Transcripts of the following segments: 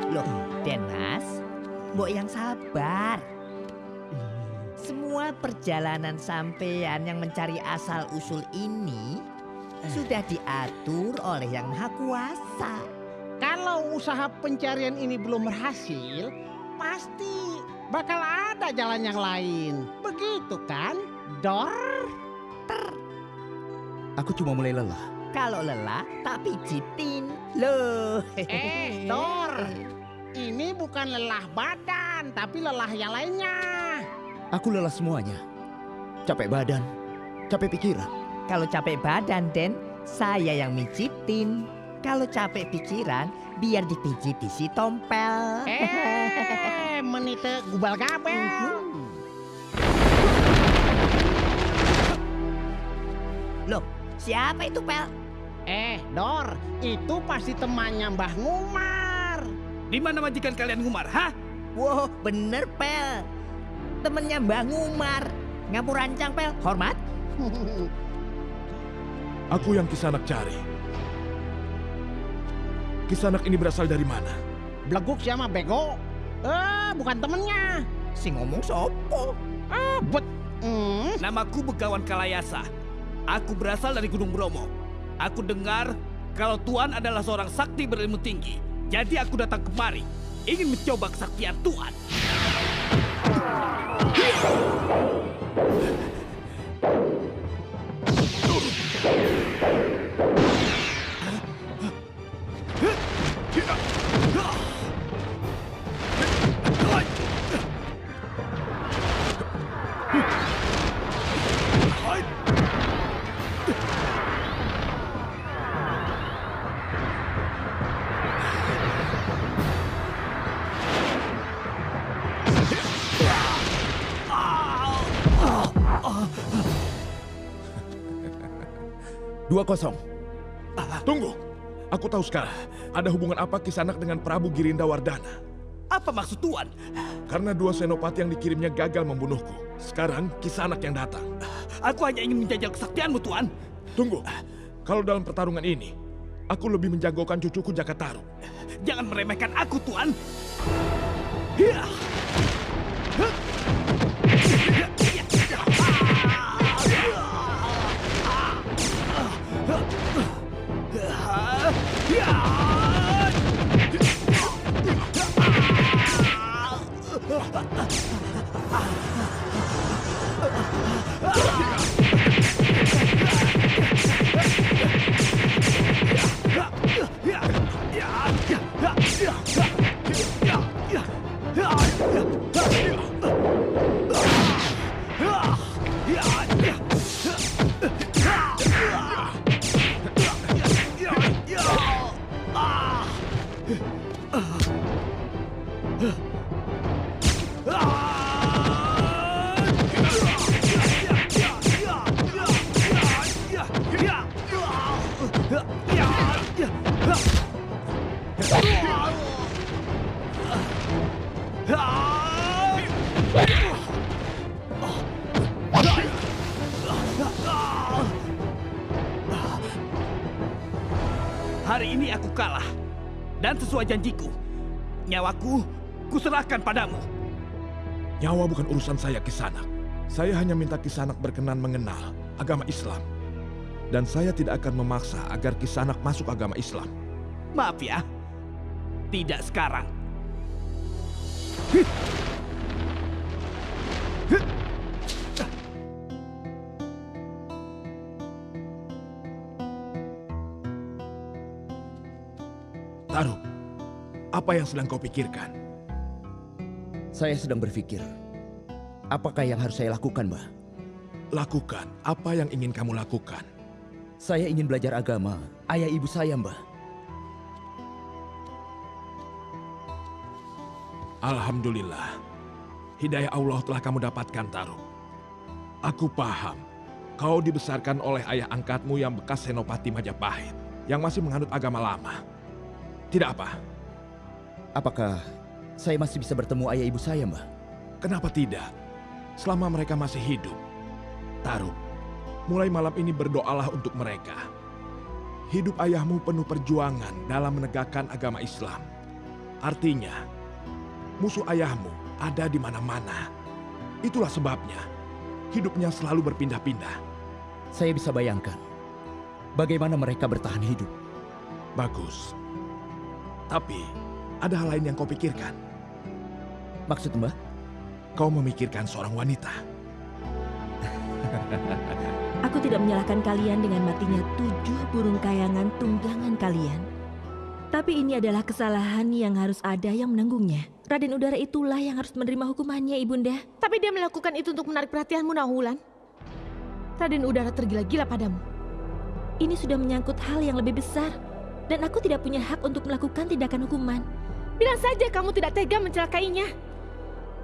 Loh, Den Mas, mbok yang sabar. Semua perjalanan sampean yang mencari asal-usul ini sudah diatur oleh Yang Maha Kuasa. Kalau usaha pencarian ini belum berhasil, pasti bakal ada jalan yang lain. Begitu kan, Dor? Aku cuma mulai lelah. Kalau lelah, tak pijitin. Loh. Dor. Ini bukan lelah badan, tapi lelah yang lainnya. Aku lelah semuanya. Capek badan, capek pikiran. Kalau capek badan, Den, saya yang mijitin. Kalau capek pikiran, biar dipijiti si Tompel. Menite gubal gabel. Loh, siapa itu, Pel? Dor, itu pasti temannya Mbah Ngumar. Di mana majikan kalian Ngumar, ha? Wow, bener, Pel. Temennya Mbah Ngumar. Ngapur rancang, Pel. Hormat. Aku yang Kisanak cari. Kisanak ini berasal dari mana? Bleguk siapa bego? Bukan temennya. Si ngomong sopo? Namaku Begawan Kalayasa. Aku berasal dari Gunung Bromo. Aku dengar kalau Tuan adalah seorang sakti berilmu tinggi. Jadi aku datang kemari, ingin mencoba kesaktian Tuan. Dua kosong. Tunggu. Aku tahu sekarang. Ada hubungan apa Kisanak dengan Prabu Girinda Wardana? Apa maksud Tuan? Karena dua senopati yang dikirimnya gagal membunuhku. Sekarang Kisanak yang datang. Aku hanya ingin menjajal kesaktianmu, Tuan. Tunggu. Kalau dalam pertarungan ini, aku lebih menjagokan cucuku Jakataru. Jangan meremehkan aku, Tuan. Hari ini aku kalah. Dan sesuai janjiku, nyawaku kuserahkan padamu. Nyawa bukan urusan saya, Kisanak. Saya hanya minta Kisanak berkenan mengenal agama Islam. Dan saya tidak akan memaksa agar Kisanak masuk agama Islam. Maaf ya, tidak sekarang. Taruk, apa yang sedang kau pikirkan? Saya sedang berpikir, apakah yang harus saya lakukan, Mbah? Lakukan apa yang ingin kamu lakukan. Saya ingin belajar agama ayah ibu saya, Mbah. Alhamdulillah, hidayah Allah telah kamu dapatkan, Taruk. Aku paham, kau dibesarkan oleh ayah angkatmu yang bekas Senopati Majapahit, yang masih menganut agama lama. Tidak apa. Apakah saya masih bisa bertemu ayah ibu saya, Mbah? Kenapa tidak? Selama mereka masih hidup. Taruk, mulai malam ini berdoalah untuk mereka. Hidup ayahmu penuh perjuangan dalam menegakkan agama Islam. Artinya, musuh ayahmu ada di mana-mana. Itulah sebabnya hidupnya selalu berpindah-pindah. Saya bisa bayangkan bagaimana mereka bertahan hidup. Bagus. Tapi, ada hal lain yang kau pikirkan. Maksud Mbah? Kau memikirkan seorang wanita. Aku tidak menyalahkan kalian dengan matinya 7 burung kayangan tunggangan kalian. Tapi ini adalah kesalahan yang harus ada yang menanggungnya. Raden Udara itulah yang harus menerima hukumannya, Ibunda. Tapi dia melakukan itu untuk menarik perhatianmu, Nauwulan. Raden Udara tergila-gila padamu. Ini sudah menyangkut hal yang lebih besar. Dan aku tidak punya hak untuk melakukan tindakan hukuman. Bilang saja kamu tidak tega mencelakainya.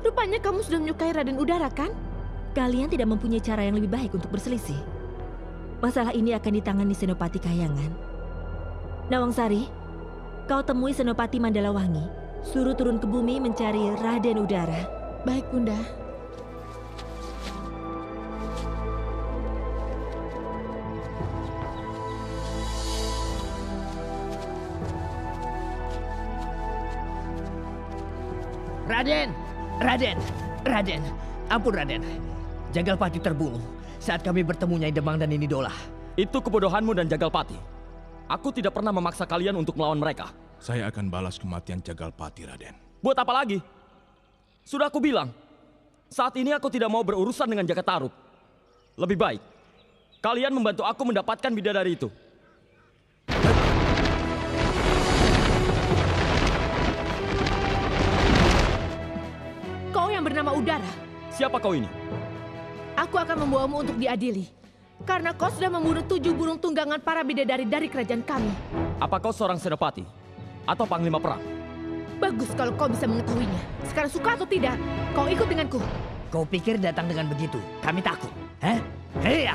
Rupanya kamu sudah menyukai Raden Udara, kan? Kalian tidak mempunyai cara yang lebih baik untuk berselisih. Masalah ini akan ditangani Senopati Kahyangan. Nawangsari, kau temui Senopati Mandalawangi. Suruh turun ke bumi mencari Raden Udara. Baik, Bunda. Raden, ampun Raden. Jagalpati terbunuh saat kami bertemu Nyai Demang dan Nini Dolah. Itu kebodohanmu dan Jagalpati. Aku tidak pernah memaksa kalian untuk melawan mereka. Saya akan balas kematian Jagalpati, Raden. Buat apa lagi? Sudah aku bilang, saat ini aku tidak mau berurusan dengan Jaka Tarub. Lebih baik, kalian membantu aku mendapatkan bidadari itu. Kau yang bernama Udara. Siapa kau ini? Aku akan membawamu untuk diadili. Karena kau sudah membunuh 7 burung tunggangan para bidadari dari kerajaan kami. Apa kau seorang senopati? Atau panglima perang? Bagus kalau kau bisa mengetahuinya. Sekarang suka atau tidak, kau ikut denganku. Kau pikir datang dengan begitu kami takut? Hah? Hei!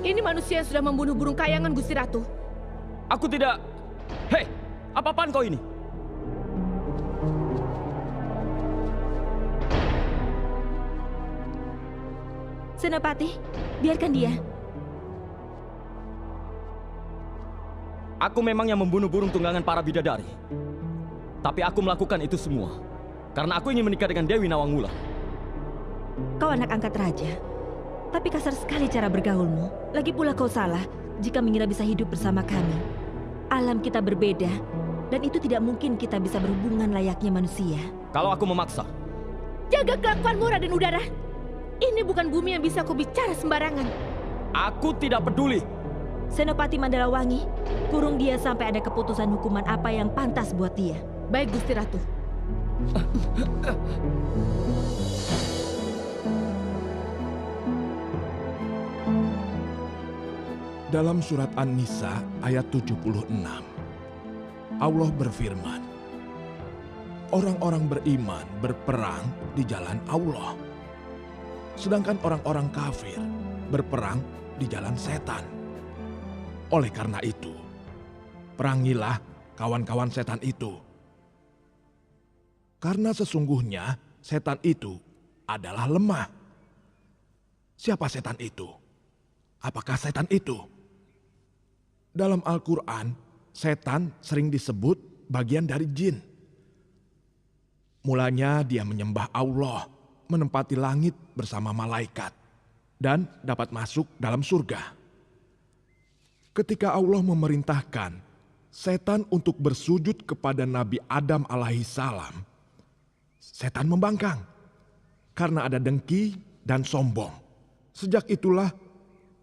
Ini manusia yang sudah membunuh burung kayangan, Gusti Ratu. Aku tidak... Hei, apa-apaan kau ini? Senopati, biarkan dia. Aku memang yang membunuh burung tunggangan para bidadari. Tapi aku melakukan itu semua karena aku ingin menikah dengan Dewi Nawangwulan. Kau anak angkat raja. Tapi kasar sekali cara bergaulmu. Lagi pula kau salah jika mengira bisa hidup bersama kami. Alam kita berbeda, dan itu tidak mungkin kita bisa berhubungan layaknya manusia. Kalau aku memaksa, Jaga kelakuanmu, Raden Udara. Ini bukan bumi yang bisa kau bicara sembarangan. Aku tidak peduli. Senopati Mandalawangi, kurung dia sampai ada keputusan hukuman apa yang pantas buat dia. Baik, Gusti Ratu. Dalam surat An-Nisa ayat 76, Allah berfirman, orang-orang beriman berperang di jalan Allah, sedangkan orang-orang kafir berperang di jalan setan. Oleh karena itu, perangilah kawan-kawan setan itu. Karena sesungguhnya setan itu adalah lemah. Siapa setan itu? Apakah setan itu? Dalam Al-Quran, setan sering disebut bagian dari jin. Mulanya dia menyembah Allah, menempati langit bersama malaikat, dan dapat masuk dalam surga. Ketika Allah memerintahkan setan untuk bersujud kepada Nabi Adam alaihissalam, setan membangkang karena ada dengki dan sombong. Sejak itulah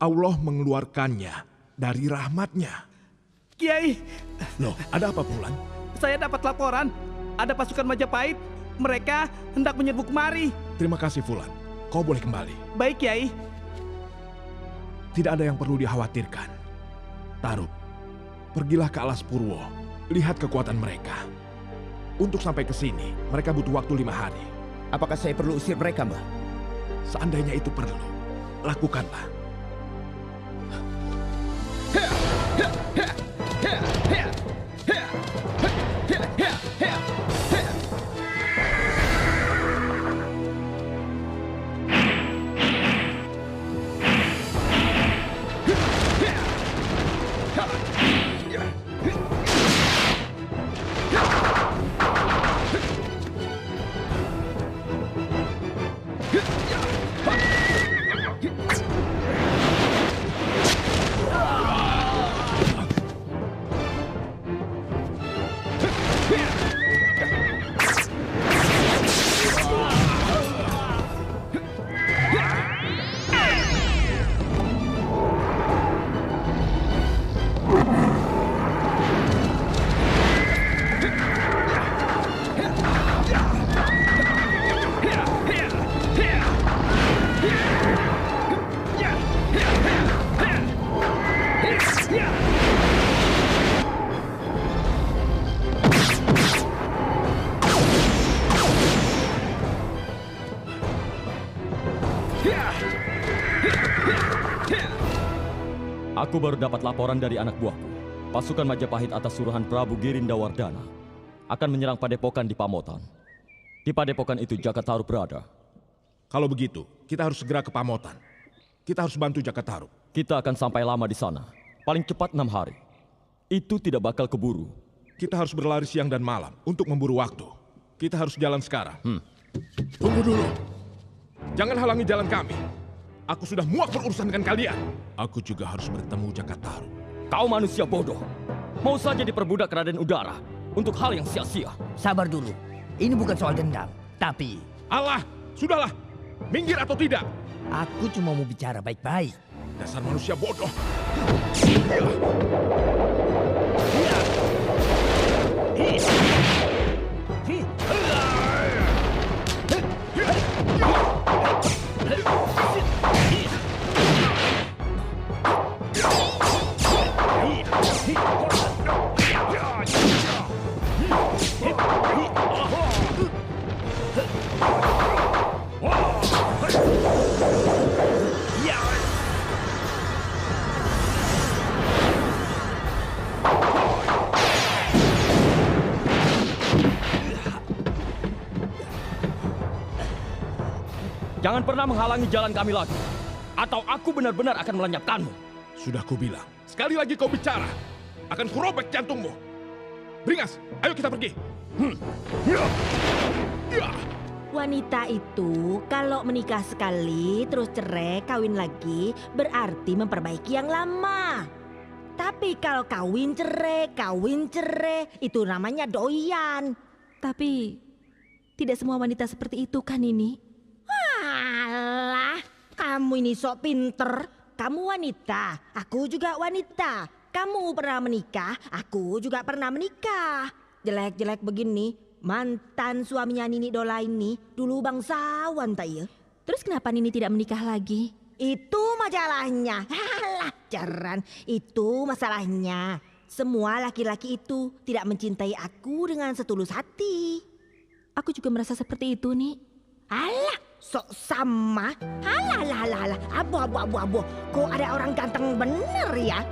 Allah mengeluarkannya dari rahmatnya. Kiai, Loh, ada apa Wulan? saya dapat laporan. Ada pasukan Majapahit. Mereka hendak menyerbu kemari. Terima kasih Wulan, kau boleh kembali. Baik, Kiai. Tidak ada yang perlu dikhawatirkan. Tarub, pergilah ke Alas Purwo, lihat kekuatan mereka. Untuk sampai ke sini, mereka butuh waktu 5 hari. Apakah saya perlu usir mereka, Mbah? Seandainya itu perlu, lakukanlah. Aku baru dapat laporan dari anak buahku. Pasukan Majapahit atas suruhan Prabu Girindawardana akan menyerang padepokan di Pamotan. Di padepokan itu Jakatarup berada. Kalau begitu, kita harus segera ke Pamotan. Kita harus bantu Jakatarup. Kita akan sampai lama di sana. Paling cepat 6 hari. Itu tidak bakal keburu. Kita harus berlari siang dan malam untuk memburu waktu. Kita harus jalan sekarang. Tunggu dulu. Jangan halangi jalan kami. Aku sudah muak berurusan dengan kalian. Aku juga harus bertemu Jakatarup. Kau manusia bodoh. Mau saja diperbudak Raden Udara untuk hal yang sia-sia. Sabar dulu. Ini bukan soal dendam, tapi Allah, sudahlah. Minggir atau tidak? aku cuma mau bicara baik-baik. Dasar manusia bodoh. Jangan pernah menghalangi jalan kami lagi. Atau aku benar-benar akan melenyapkanmu. Sudah kubilang, sekali lagi kau bicara, akan kurobek jantungmu. Beringas, ayo kita pergi. Wanita itu kalau menikah sekali terus cerai, kawin lagi berarti memperbaiki yang lama. Tapi kalau kawin cerai itu namanya doyan. Tapi tidak semua wanita seperti itu kan ini? Alah, kamu ini sok pinter. kamu wanita, aku juga wanita. Kamu pernah menikah, aku juga pernah menikah. Jelek-jelek begini, mantan suaminya Nini Dola ini dulu bangsawan tak ya? Terus kenapa Nini tidak menikah lagi? Itu masalahnya. Halah, jaran. Itu masalahnya. Semua laki-laki itu tidak mencintai aku dengan setulus hati. Aku juga merasa seperti itu, nih. Alah, sok sama. Alah. Abu. Kok ada orang ganteng bener ya?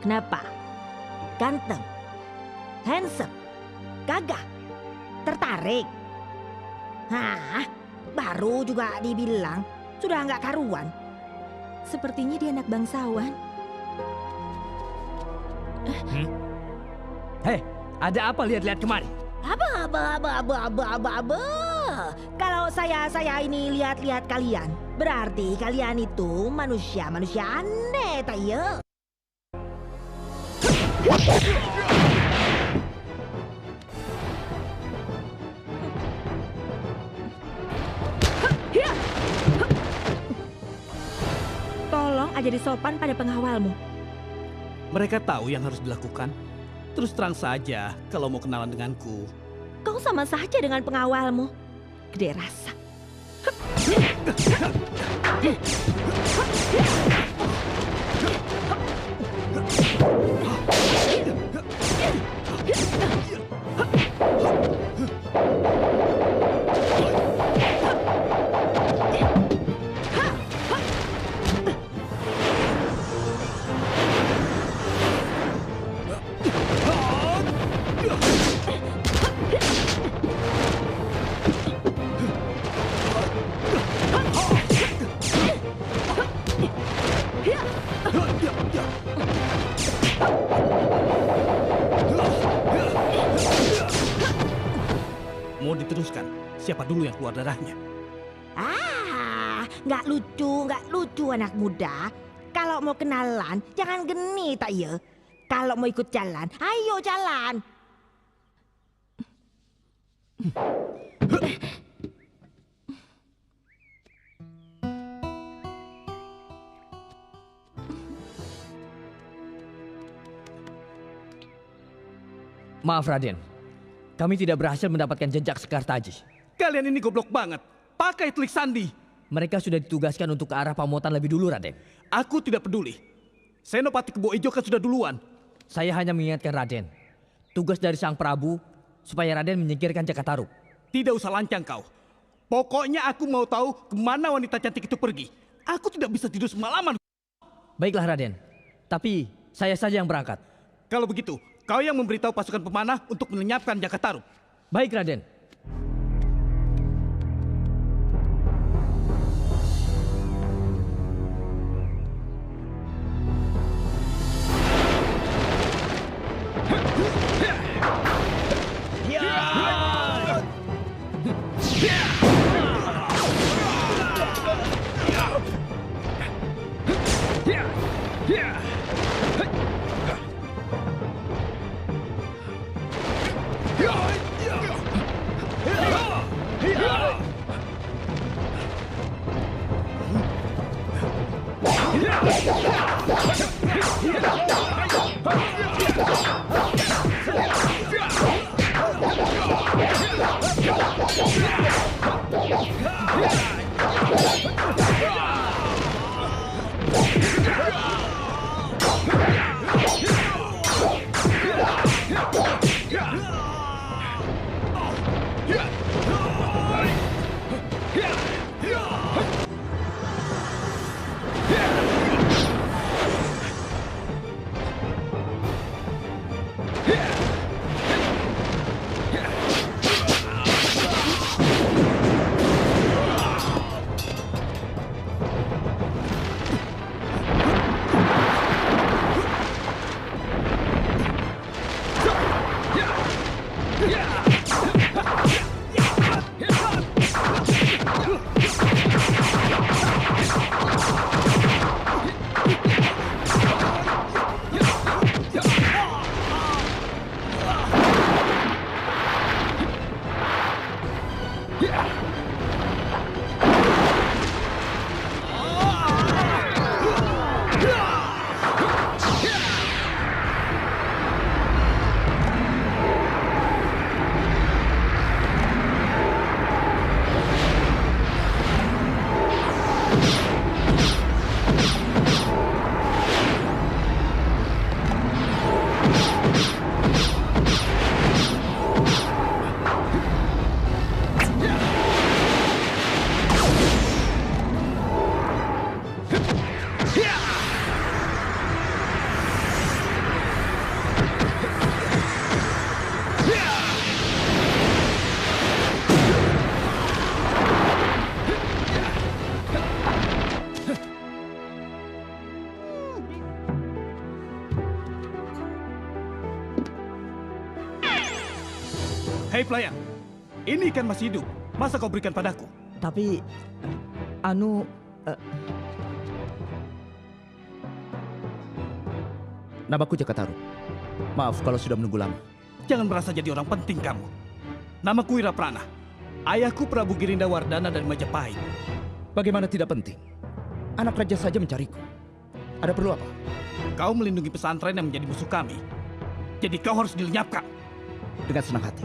Kenapa? Ganteng? Handsome? Gagah? Tertarik? Hah? Baru juga dibilang, sudah nggak karuan. Sepertinya dia anak bangsawan. Hei, ada apa lihat-lihat kemari? Aba. Kalau saya ini lihat-lihat kalian, berarti kalian itu manusia aneh, tak ya? Tolong ajari sopan pada pengawalmu. Mereka tahu yang harus dilakukan. Terus terang saja kalau mau kenalan denganku. Kau sama saja dengan pengawalmu. Gede rasa. Mau diteruskan, siapa dulu yang keluar darahnya? Nggak lucu anak muda. Kalau mau kenalan, jangan geni tak ya? Kalau mau ikut jalan, ayo jalan. Maaf Raden, kami tidak berhasil mendapatkan jejak Sekar Taji. Kalian ini goblok banget. Pakai telik sandi. Mereka sudah ditugaskan untuk ke arah Pamotan lebih dulu, Raden. Aku tidak peduli. Senopati Kebo Ijo kan sudah duluan. Saya hanya mengingatkan Raden, tugas dari Sang Prabu supaya Raden menyingkirkan Jakatarup. Tidak usah lancang kau. Pokoknya aku mau tahu kemana wanita cantik itu pergi. Aku tidak bisa tidur semalaman. Baiklah Raden, tapi saya saja yang berangkat. Kalau begitu, kau yang memberitahu pasukan pemanah untuk melenyapkan Jakatarup. Baik Raden. Hei pelayan, ini ikan masih hidup. Masa kau berikan padaku? Tapi, Namaku Jakataru. Maaf kalau sudah menunggu lama. Jangan merasa jadi orang penting kamu. Namaku Wiraprana. Ayahku Prabu Girinda Wardana dari Majapahit. Bagaimana tidak penting? Anak raja saja mencariku. Ada perlu apa? Kau melindungi pesantren yang menjadi musuh kami. Jadi kau harus dilenyapkan. Dengan senang hati.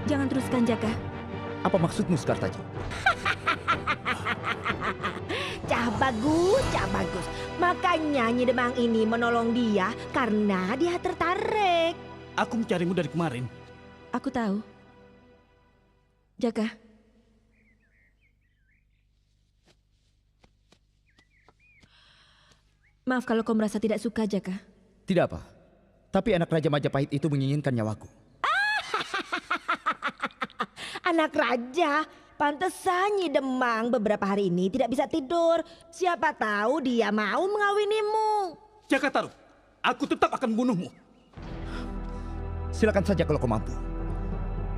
Jangan teruskan, Jaka. Apa maksudmu, Sekartaji? Cah bagus. Makanya Nyi Demang ini menolong dia karena dia tertarik. Aku mencarimu dari kemarin. Aku tahu. Jaka. Maaf kalau kau merasa tidak suka, Jaka. Tidak apa. Tapi anak Raja Majapahit itu menginginkan nyawaku. Anak raja, pantesan Nyi Demang beberapa hari ini tidak bisa tidur. Siapa tahu dia mau mengawinimu. Jakataru, aku tetap akan membunuhmu. Silakan saja kalau kau mampu.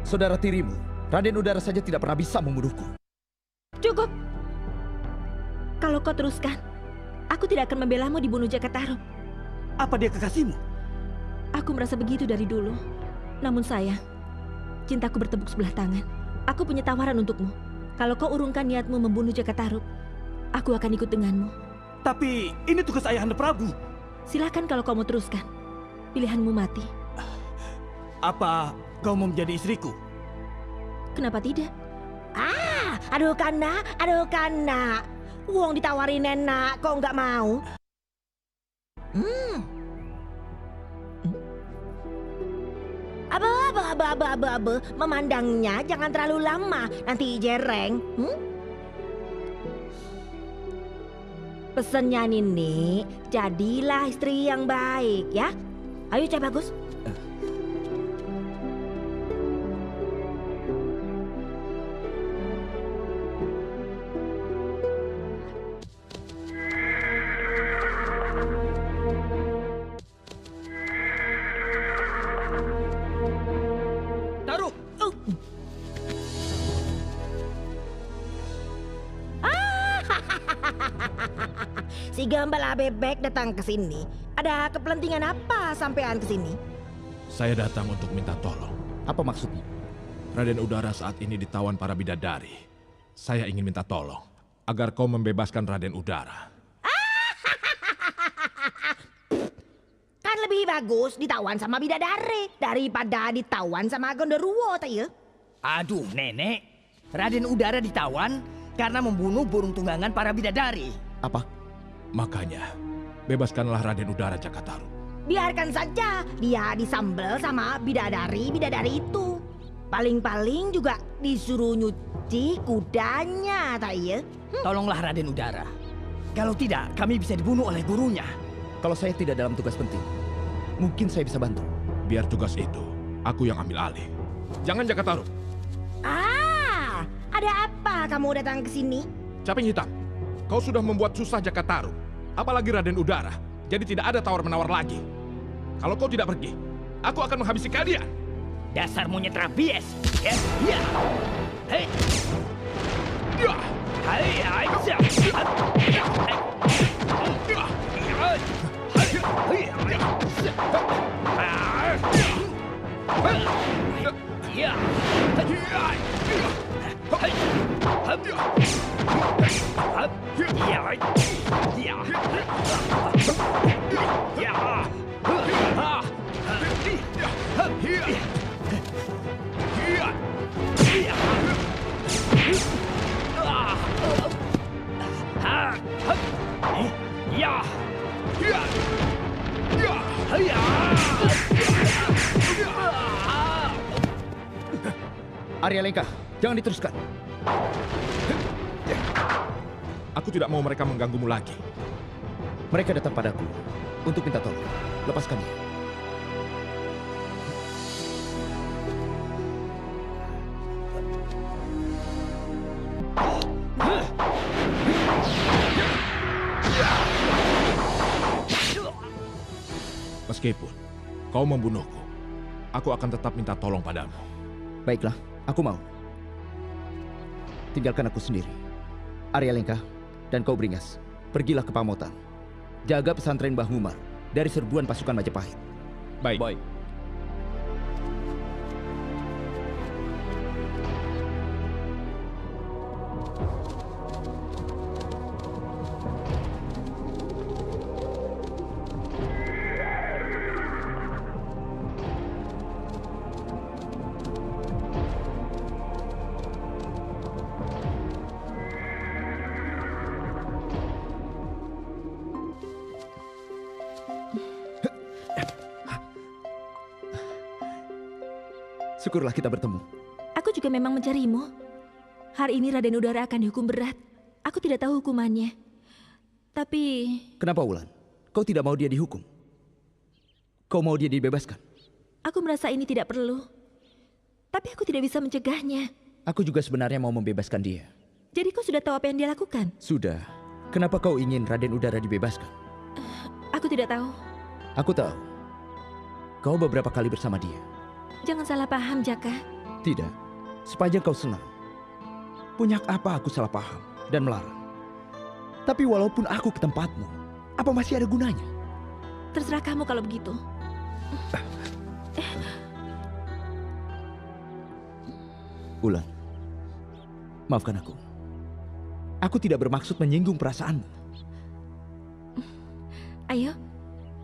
Saudara tirimu, Raden Udara saja tidak pernah bisa membunuhku. Cukup. Kalau kau teruskan, aku tidak akan membelamu dibunuh Jakataru. Apa dia kekasihmu? Aku merasa begitu dari dulu. Namun sayang, cintaku bertepuk sebelah tangan. Aku punya tawaran untukmu. Kalau kau urungkan niatmu membunuh Jakataru, aku akan ikut denganmu. Tapi ini tugas Ayahanda Prabu. Silakan kalau kau mau teruskan. Pilihanmu mati. Apa kau mau menjadi istriku? Kenapa tidak? Aduh kana. Wong ditawarin enak, kok nggak mau? Abe, memandangnya jangan terlalu lama, nanti jereng. Pesennya Nini, jadilah istri yang baik ya. Ayo Cah Bagus. Si Gembala Bebek datang ke sini. Ada kepentingan apa sampean ke sini? Saya datang untuk minta tolong. Apa maksudnya? Raden Udara saat ini ditawan para bidadari. Saya ingin minta tolong agar kau membebaskan Raden Udara. bagus ditawan sama bidadari daripada ditawan sama Gondoruo, tak ya? Aduh, Nenek. Raden Udara ditawan karena membunuh burung tunggangan para bidadari. Apa? Makanya, bebaskanlah Raden Udara Jakataru. Biarkan saja dia disambel sama bidadari itu. Paling-paling juga disuruh nyuci kudanya, tak ya? Tolonglah Raden Udara. Kalau tidak, kami bisa dibunuh oleh gurunya. Kalau saya tidak dalam tugas penting, mungkin saya bisa bantu. Biar tugas itu, aku yang ambil alih. Jangan Jakataru. Ah, ada apa kamu datang ke sini? Caping hitam, kau sudah membuat susah Jakataru. Apalagi Raden Udara. Jadi tidak ada tawar-menawar lagi. Kalau kau tidak pergi, aku akan menghabisi kalian. Dasar monyet rabies. Ya, ya. Hei. Ya. Hai, hai, siap. Arya Lengka, jangan diteruskan. Aku tidak mau mereka mengganggumu lagi. Mereka datang padaku untuk minta tolong. Lepaskan dia. Meskipun kau membunuhku, aku akan tetap minta tolong padamu. Baiklah, aku mau. Tinggalkan aku sendiri. Arya Lengka dan kau Beringas, pergilah ke Pamotan. Jaga pesantren Mbah Mumar dari serbuan pasukan Majapahit. Baik. Baik. Syukurlah kita bertemu. Aku juga memang mencarimu. Hari ini Raden Udara akan dihukum berat. Aku tidak tahu hukumannya. Tapi... Kenapa Wulan? Kau tidak mau dia dihukum? Kau mau dia dibebaskan? aku merasa ini tidak perlu. Tapi aku tidak bisa mencegahnya. Aku juga sebenarnya mau membebaskan dia. Jadi kau sudah tahu apa yang dia lakukan? Sudah. Kenapa kau ingin Raden Udara dibebaskan? Aku tidak tahu. Aku tahu. Kau beberapa kali bersama dia. Jangan salah paham, Jaka. Tidak. Sepanjang kau senang. Punya apa aku salah paham dan melarang. Tapi walaupun aku ke tempatmu, apa masih ada gunanya? Terserah kamu kalau begitu. Wulan, maafkan aku. Aku tidak bermaksud menyinggung perasaanmu. Ayo,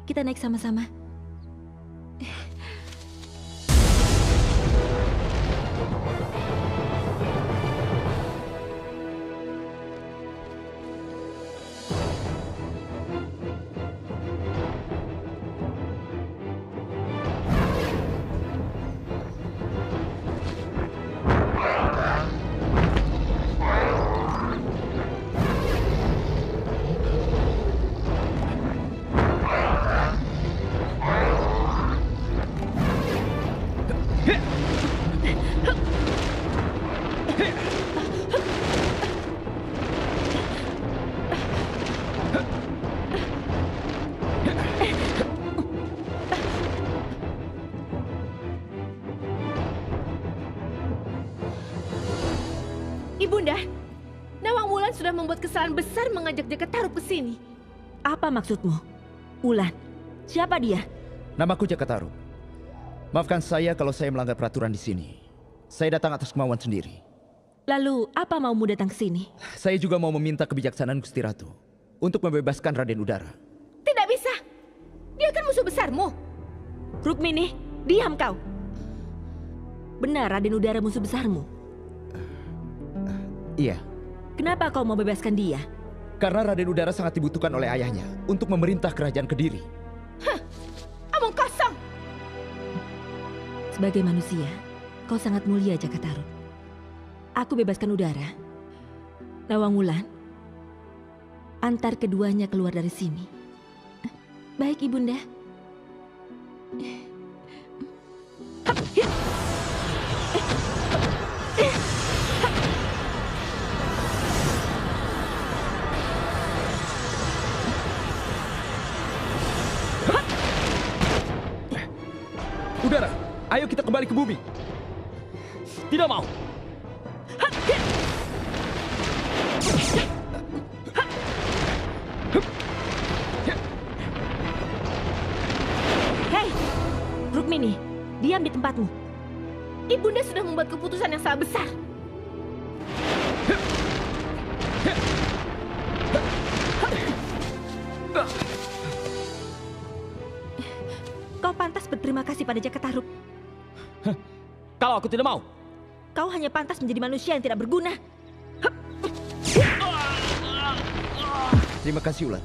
kita naik sama-sama. Ibunda, Nawang Wulan sudah membuat kesalahan besar mengajak Jakataru ke sini. Apa maksudmu? Wulan, siapa dia? Namaku Jakataru. Maafkan saya kalau saya melanggar peraturan di sini. Saya datang atas kemauan sendiri. Lalu, apa maumu datang ke sini? Saya juga mau meminta kebijaksanaan Gusti Ratu untuk membebaskan Raden Udara. Tidak bisa. Dia kan musuh besarmu. Rukmini, diam kau. Benar Raden Udara musuh besarmu? Iya, Kenapa kau mau bebaskan dia? karena Raden Udara sangat dibutuhkan oleh ayahnya untuk memerintah kerajaan Kediri. Omong kosong. Sebagai manusia, kau sangat mulia Jakatarup. Aku bebaskan Udara. Lawang Wulan, antar keduanya keluar dari sini. Baik Ibunda. Udara, ayo kita kembali ke bumi. Tidak mau. Hei, Rukmini, diam di tempatmu. Ibunda sudah membuat keputusan yang sangat besar. Kau pantas berterima kasih pada Jakatarup. Kalau aku tidak mau. Kau hanya pantas menjadi manusia yang tidak berguna. Terima kasih Ulan.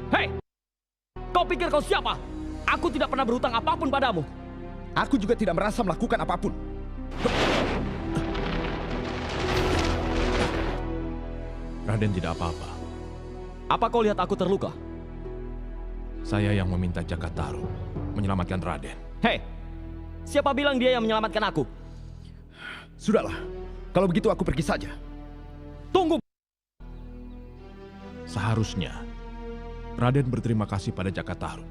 Hei, kau pikir kau siapa? Aku tidak pernah berhutang apapun padamu. Aku juga tidak merasa melakukan apapun. Raden tidak apa-apa. Apa kau lihat aku terluka? Saya yang meminta Jakatarup menyelamatkan Raden. Hei, siapa bilang dia yang menyelamatkan aku? Sudahlah, kalau begitu aku pergi saja. Tunggu. Seharusnya Raden berterima kasih pada Jakatarup.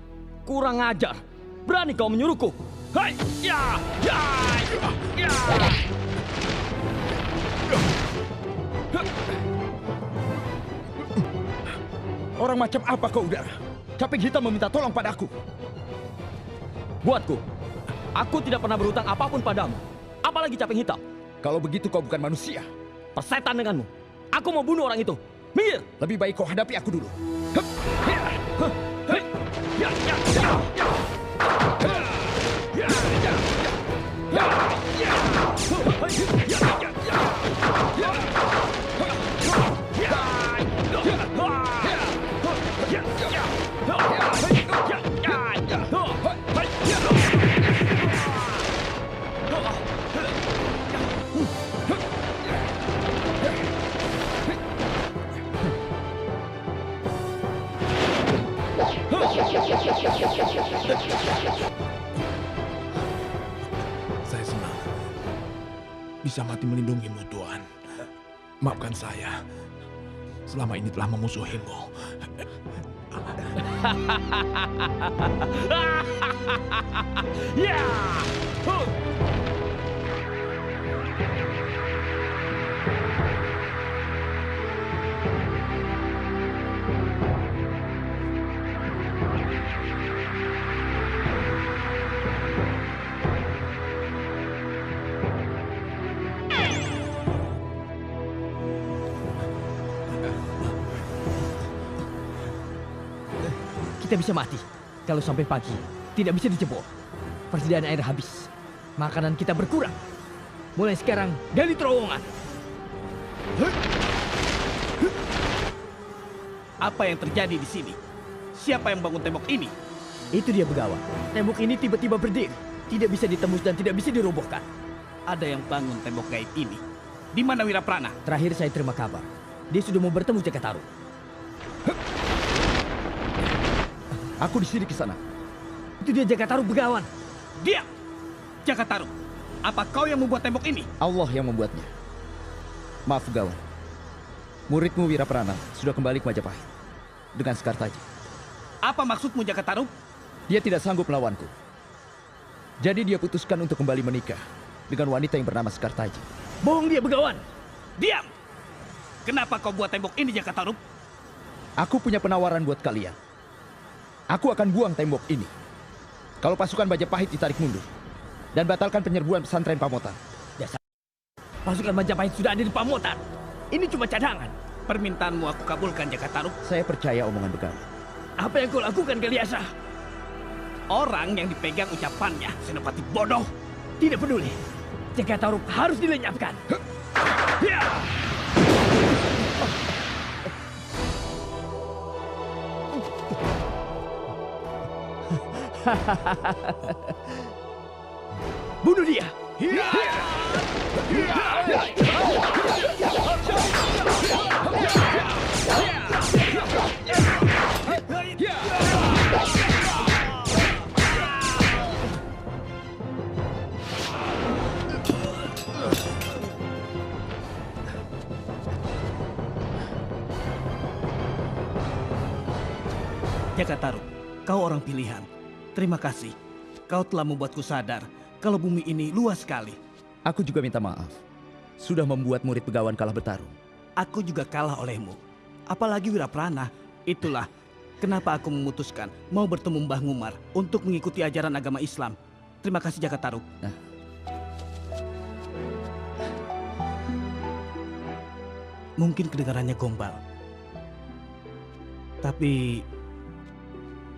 Kurang ajar. Berani kau menyuruhku? Hei, ya, ya, ya. Orang macam apa kau Udara? Caping hitam meminta tolong padaku. Buatku, aku tidak pernah berhutang apapun padamu. Apalagi caping hitam. Kalau begitu kau bukan manusia. Persetan denganmu. Aku mau bunuh orang itu. Minggir. Lebih baik kau hadapi aku dulu. Saya senang bisa mati melindungimu, Tuan. Maafkan saya. Selama ini telah memusuhimu. Ya. Kita bisa mati kalau sampai pagi tidak bisa dijebol. Persediaan air habis. Makanan kita berkurang. Mulai sekarang gali terowongan. Apa yang terjadi di sini? Siapa yang bangun tembok ini? Itu dia Begawan. Tembok ini tiba-tiba berdiri. Tidak bisa ditembus dan tidak bisa dirobohkan. Ada yang bangun tembok gaib ini. Di mana Wiraprana? Terakhir saya terima kabar. Dia sudah mau bertemu Jakatarup. Aku di sini ke sana. Itu dia Jakatarup Begawan. Diam! Jakatarup, apa kau yang membuat tembok ini? Allah yang membuatnya. Maaf Begawan. Muridmu Wiraprana sudah kembali ke Majapahit dengan Sekartaji. Apa maksudmu Jakatarup? Dia tidak sanggup melawanku. Jadi dia putuskan untuk kembali menikah dengan wanita yang bernama Sekartaji. Bohong dia Begawan. Diam! Kenapa kau buat tembok ini Jakatarup? Aku punya penawaran buat kalian. Aku akan buang tembok ini kalau pasukan Majapahit ditarik mundur dan batalkan penyerbuan pesantren Pamotan. Pasukan Majapahit sudah ada di Pamotan. Ini cuma cadangan. Permintaanmu aku kabulkan, Jakatarub. Saya percaya omongan Begawan. Apa yang kau lakukan, Kaliasa? Orang yang dipegang ucapannya, Senopati bodoh. Tidak peduli. Jakatarub harus dilenyapkan. Ya! Bunuh dia! Jakatarub, kau orang pilihan. Terima kasih. Kau telah membuatku sadar kalau bumi ini luas sekali. Aku juga minta maaf. Sudah membuat murid Begawan kalah bertarung. Aku juga kalah olehmu. Apalagi Wiraprana. Itulah kenapa aku memutuskan mau bertemu Mbah Ngumar untuk mengikuti ajaran agama Islam. Terima kasih, Jakatarub. Mungkin kedengarannya gombal. Tapi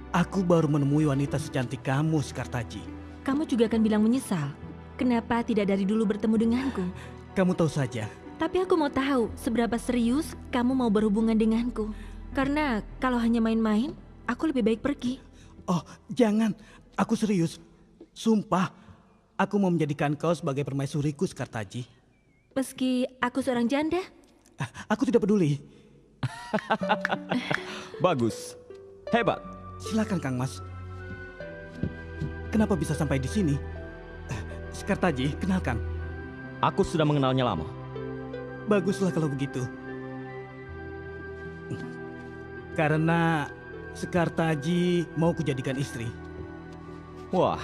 aku baru menemui wanita secantik kamu, Sekartaji. Kamu juga akan bilang menyesal. Kenapa tidak dari dulu bertemu denganku? Kamu tahu saja. Tapi aku mau tahu seberapa serius kamu mau berhubungan denganku. Karena kalau hanya main-main, aku lebih baik pergi. Oh, jangan. Aku serius. Sumpah, aku mau menjadikan kau sebagai permaisuriku, Sekartaji. Meski aku seorang janda? Aku tidak peduli. Bagus. Hebat. Silakan, Kang Mas. Kenapa bisa sampai di sini? Sekartaji, kenalkan. Aku sudah mengenalnya lama. Baguslah kalau begitu. Karena Sekartaji mau kujadikan istri. Wah,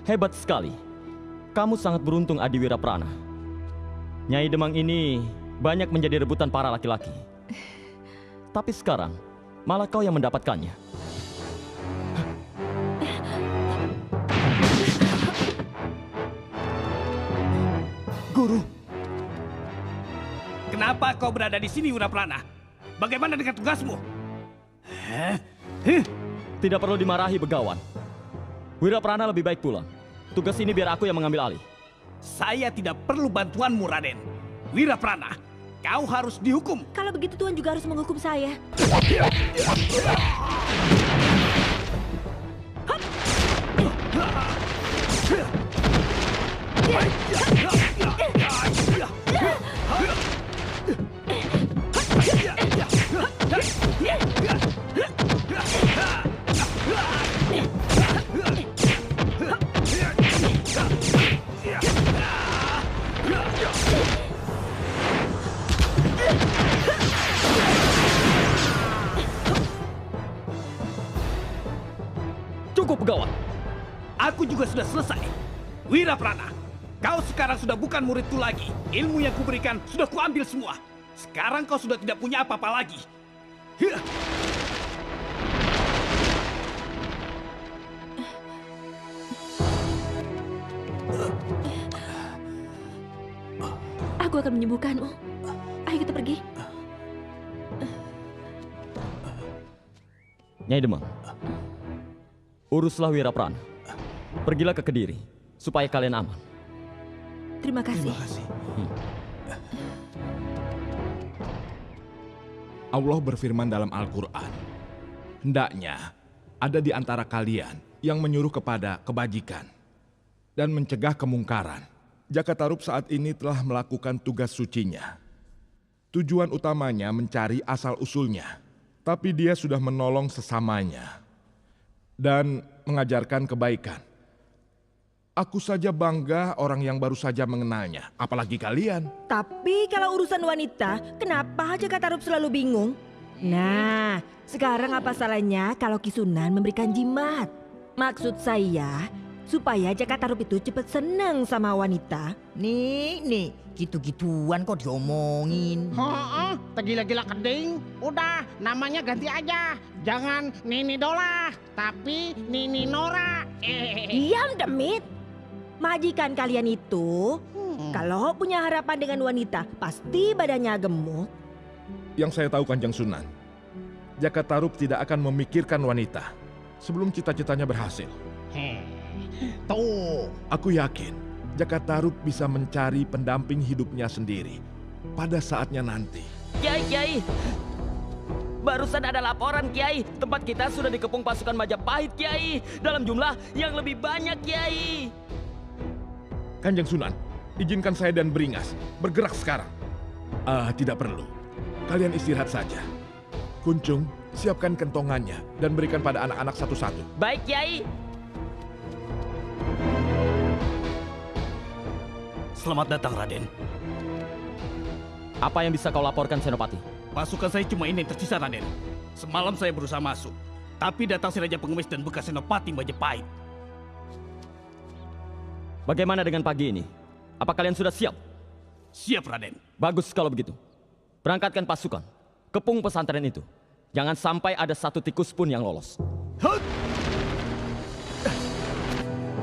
hebat sekali. Kamu sangat beruntung, Adi Wiraprana. Nyai Demang ini banyak menjadi rebutan para laki-laki. Tapi sekarang, malah kau yang mendapatkannya. Guru, kenapa kau berada di sini, Wiraprana? Bagaimana dengan tugasmu? Tidak perlu dimarahi, Begawan. Wiraprana lebih baik pulang. Tugas ini biar aku yang mengambil alih. Saya tidak perlu bantuanmu, Raden. Wiraprana, kau harus dihukum. Kalau begitu Tuhan juga harus menghukum saya. Cukup, Begawan. Aku juga sudah selesai. Wiraprana, kau sekarang sudah bukan muridku lagi. Ilmu yang kuberikan sudah kuambil semua. Sekarang kau sudah tidak punya apa-apa lagi. Aku akan menyembuhkanmu. Ayo kita pergi. Nyai Demang, uruslah Wiraprana. Pergilah ke Kediri, supaya kalian aman. Terima kasih. Terima kasih. Allah berfirman dalam Al-Quran, hendaknya ada di antara kalian yang menyuruh kepada kebajikan dan mencegah kemungkaran. Jakatarub saat ini telah melakukan tugas sucinya. Tujuan utamanya mencari asal-usulnya, tapi dia sudah menolong sesamanya dan mengajarkan kebaikan. Aku saja bangga orang yang baru saja mengenalnya, apalagi kalian. Tapi kalau urusan wanita, kenapa Jakatarub selalu bingung? Nah, sekarang apa salahnya kalau Kisunan memberikan jimat? Maksud saya, supaya Jakatarub itu cepat senang sama wanita. Nih, gitu-gituan kok diomongin. Tergila-gila keding. Udah, namanya ganti aja. Jangan Nini Dola, tapi Nini Nora. Diam, Demit. Majikan kalian itu, kalau punya harapan dengan wanita, pasti badannya gemuk. Yang saya tahu Kanjeng Sunan, Jaka Tarub tidak akan memikirkan wanita sebelum cita-citanya berhasil. Tuh. Aku yakin Jaka Tarub bisa mencari pendamping hidupnya sendiri pada saatnya nanti. Kiai. Barusan ada laporan, Kiai. Tempat kita sudah dikepung pasukan Majapahit, Kiai. Dalam jumlah yang lebih banyak, Kiai. Kanjeng Sunan, izinkan saya dan Beringas bergerak sekarang. Tidak perlu. Kalian istirahat saja. Kuncung, siapkan kentongannya dan berikan pada anak-anak satu-satu. Baik, Kiai. Selamat datang, Raden. Apa yang bisa kau laporkan, Senopati? Pasukan saya cuma ini yang tersisa, Raden. Semalam saya berusaha masuk, tapi datang si Raja Pengemis dan bekas Senopati Majapahit. Bagaimana dengan pagi ini? Apa kalian sudah siap? Siap, Raden. Bagus kalau begitu. Berangkatkan pasukan. Kepung pesantren itu. Jangan sampai ada satu tikus pun yang lolos.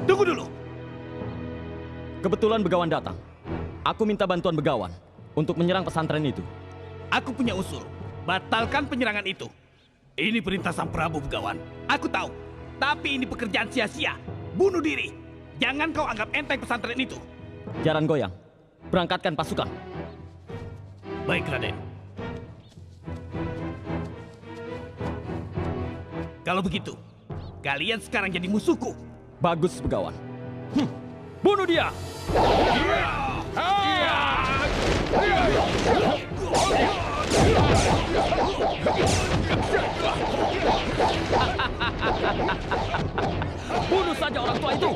Tunggu dulu. Kebetulan Begawan datang. Aku minta bantuan Begawan untuk menyerang pesantren itu. Aku punya usul. Batalkan penyerangan itu. Ini perintah Sang Prabu, Begawan. Aku tahu. Tapi ini pekerjaan sia-sia. Bunuh diri. Jangan kau anggap enteng pesantren itu. Jaran goyang. Berangkatkan pasukan. Baik, Raden. Kalau begitu, kalian sekarang jadi musuhku. Bagus, Begawan. Bunuh dia! Bunuh saja orang tua itu!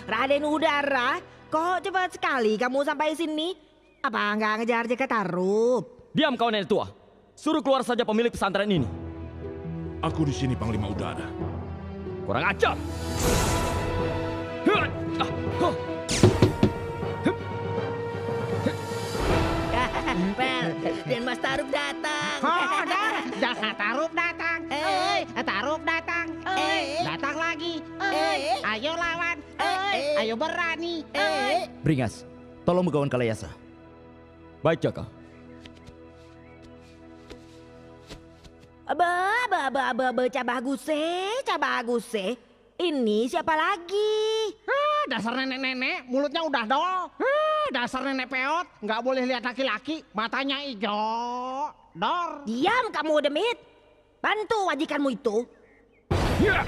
Raden Udara, kok cepat sekali kamu sampai sini? Apa nggak ngejar Jaka Tarub? Diam kau nenek tua. Suruh keluar saja pemilik pesantren ini. Aku di sini, Panglima Udara. Kurang ajar. Pel, dan Mas Tarub datang. Oh, jangan Tarub datang. Tarub datang. Datang lagi. Ayo lawan. Ayo berani. Beringas, tolong Begawan Kalayasa. Baik, Jaka. Cabaguse. Ini siapa lagi? Dasar nenek-nenek, mulutnya udah dol. Dasar nenek peot, nggak boleh lihat laki-laki, matanya ijo. Dor. Diam kamu, Demit. Bantu wajikanmu itu. Yeah!